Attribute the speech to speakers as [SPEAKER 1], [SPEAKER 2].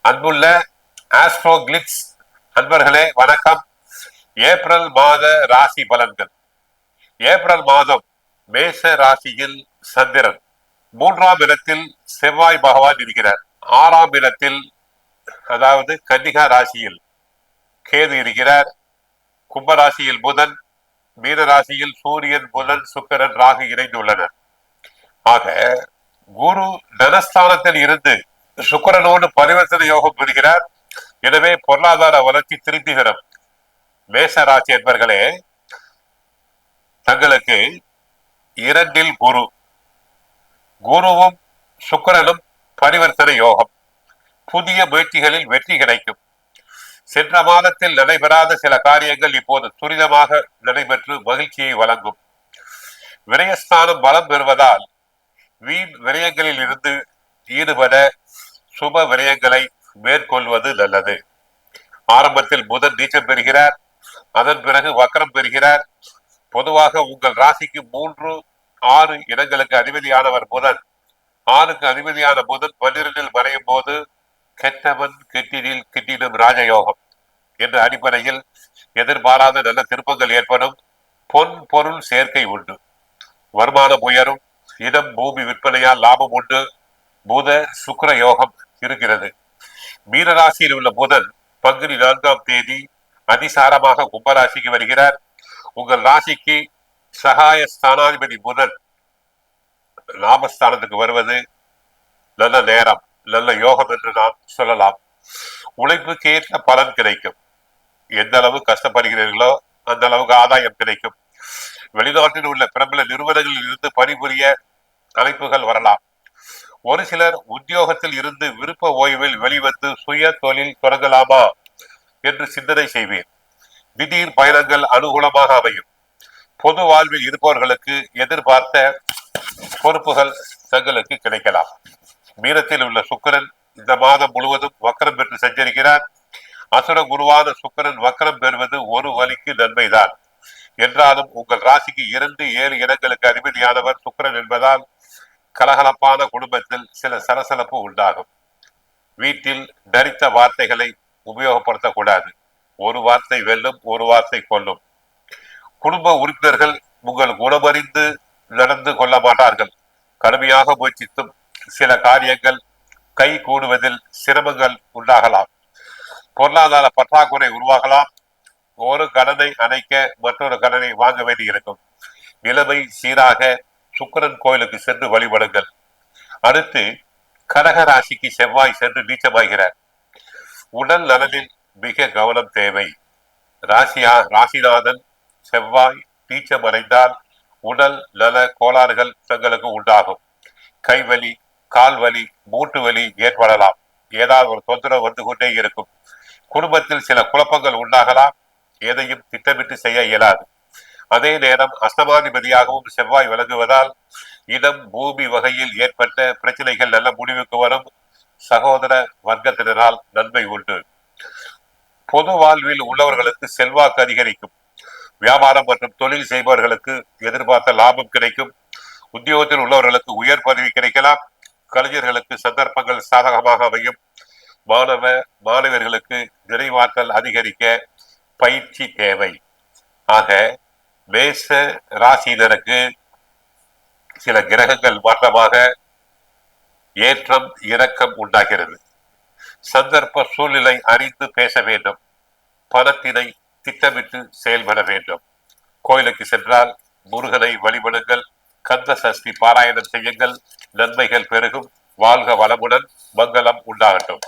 [SPEAKER 1] அன்புள்ள ஆஸ்ட்ரோகிளிட்ஸ் அன்பர்களே வணக்கம். ஏப்ரல் மாத ராசி பலன்கள். ஏப்ரல் மாதம் மேஷ ராசியில் சந்திரன், 3ஆம் இடத்தில் செவ்வாய் பகவான் இருக்கிறார். 6ஆம் இடத்தில் அதாவது கன்னிகா ராசியில் கேது இருக்கிறார். கும்பராசியில் புதன், மீன ராசியில் சூரியன், புதன், சுக்கிரன், ராகு இணைந்துள்ளனர். ஆக குரு தனஸ்தானத்தில் இருந்து சுக்கிரனோடு பரிவர்த்தனை யோகம் பெறுகிறார். எனவே பொருளாதார வளர்ச்சி திருப்திகரம். மேஷ ராசி என்பர்களே, தங்களுக்கு 2ல் குரு, குருவும் சுக்கிரனும் பரிவர்த்தனை யோகம். புதிய முயற்சிகளில் வெற்றி கிடைக்கும். சென்ற மாதத்தில் நடைபெறாத சில காரியங்கள் இப்போது துரிதமாக நடைபெற்று மகிழ்ச்சியை வழங்கும். விரயஸ்தானம் பலம் பெறுவதால் வீண் விரயங்களில் இருந்து ஈடுபட சுப விரயங்களை மேற்கொள்வது நல்லது. ஆரம்பத்தில் புதன் நீச்சம் பெறுகிறார், அதன் பிறகு வக்ரம் பெறுகிறார். பொதுவாக உங்கள் ராசிக்கு 3, 6 இடங்களுக்கு அதிபதியானவர் புதன். 6க்கு அதிபதியான புதன் 12ல் மறையும் போது கெட்டவன் கெட்டினில் கிட்டிடும் ராஜயோகம் என்ற அடிப்படையில் எதிர்பாராத நல்ல திருப்பங்கள் ஏற்படும். பொன் பொருள் சேர்க்கை உண்டு. வருமானம் உயரும். இடம் பூமி விற்பனையால் லாபம் உண்டு. புத சுக்கிர யோகம் இருக்கிறது. மீனராசியில் உள்ள புதன் பங்குனி 4ஆம் தேதி அதிசாரமாக கும்பராசிக்கு வருகிறார். உங்கள் ராசிக்கு சகாய ஸ்தானாதிபதி புதன் லாபஸ்தானத்துக்கு வருவது நல்ல நேரம், நல்ல யோகம் என்று நாம் சொல்லலாம். உழைப்புக்கு ஏற்ற பலன் கிடைக்கும். எந்த அளவு கஷ்டப்படுகிறீர்களோ அந்த அளவுக்கு ஆதாயம் கிடைக்கும். வெளிநாட்டில் உள்ள பிரபல நிறுவனங்களில் இருந்து பணிபுரிய அழைப்புகள் வரலாம். ஒரு சிலர் உத்தியோகத்தில் இருந்து விருப்ப ஓய்வில் வெளிவந்து சுய தொழில் தொடங்கலாமா என்று சிந்தனை செய்வேன். திடீர் பயணங்கள் அனுகூலமாக அமையும். பொது வாழ்வில் இருப்பவர்களுக்கு எதிர்பார்த்த பொறுப்புகள் தங்களுக்கு கிடைக்கலாம். மீனத்தில் உள்ள சுக்கிரன் இந்த மாதம் முழுவதும் வக்கரம் பெற்று சஞ்சரிக்கிறார். அசுர குருவான சுக்கிரன் வக்கரம் பெறுவது ஒரு வழிக்கு நன்மைதான். என்றாலும் உங்கள் ராசிக்கு 2, 7 இடங்களுக்கு அதிபதியானவர் சுக்கிரன் என்பதால் கலகலப்பான குடும்பத்தில் சில சலசலப்பு உண்டாகும். வீட்டில் தரித்த வார்த்தைகளை உபயோகப்படுத்தக்கூடாது. ஒரு வார்த்தை வெல்லும், ஒரு வார்த்தை கொல்லும். குடும்ப உறுப்பினர்கள் உங்கள் குணமறிந்து நடந்து கொள்ள மாட்டார்கள். கடுமையாக முயற்சித்தும் சில காரியங்கள் கை கூடுவதில் சிரமங்கள் உண்டாகலாம். பொருளாதார பற்றாக்குறை உருவாகலாம். ஒரு கடனை அணைக்க மற்றொரு கடனை வாங்க வேண்டியிருக்கும். நிலைமை சீராக சுக்கிரன் கோயிலுக்கு சென்று வழிபடுங்கள். அடுத்து கடக ராசிக்கு செவ்வாய் சென்று நீச்சமாகிறார். உடல் நலனில் மிக கவனம் தேவை. ராசிநாதன் செவ்வாய் நீச்சம் அடைந்தால் உடல் நல கோளாறுகள் தங்களுக்கு உண்டாகும். கைவலி, கால்வலி, மூட்டு வலி ஏற்படலாம். ஏதாவது ஒரு தொந்தரவு வந்து கொண்டே இருக்கும். குடும்பத்தில் சில குழப்பங்கள் உண்டாகலாம். எதையும் திட்டமிட்டு செய்ய இயலாது. அதே நேரம் அஷ்டமாதிபதியாகவும் செவ்வாய் விளங்குவதால் இடம் பூமி வகையில் ஏற்பட்ட பிரச்சனைகள் நல்ல முடிவுக்கு வரும். சகோதர வர்க்கத்தினரால் நன்மை உண்டு. பொது வாழ்வில் உள்ளவர்களுக்கு செல்வாக்கு அதிகரிக்கும். வியாபாரம் மற்றும் தொழில் செய்பவர்களுக்கு எதிர்பார்த்த லாபம் கிடைக்கும். உத்தியோகத்தில் உள்ளவர்களுக்கு உயர் பதவி கிடைக்கலாம். கலைஞர்களுக்கு சந்தர்ப்பங்கள் சாதகமாக அமையும். மாணவர்களுக்கு நினைவாற்றல் அதிகரிக்க பயிற்சி தேவை. ஆக மேஷ ராசியினருக்கு சில கிரகங்கள் மாற்றமாக ஏற்றம் இறக்கம் உண்டாகிறது. சந்தர்ப்ப சூழ்நிலை அறிந்து பேச வேண்டும். பணத்தினை திட்டமிட்டு செயல்பட வேண்டும். கோயிலுக்கு சென்றால் முருகனை வழிபடுங்கள். கந்த சஷ்டி பாராயணம் செய்யுங்கள். நன்மைகள் பெருகும். வாழ்க வளமுடன். மங்களம் உண்டாகட்டும்.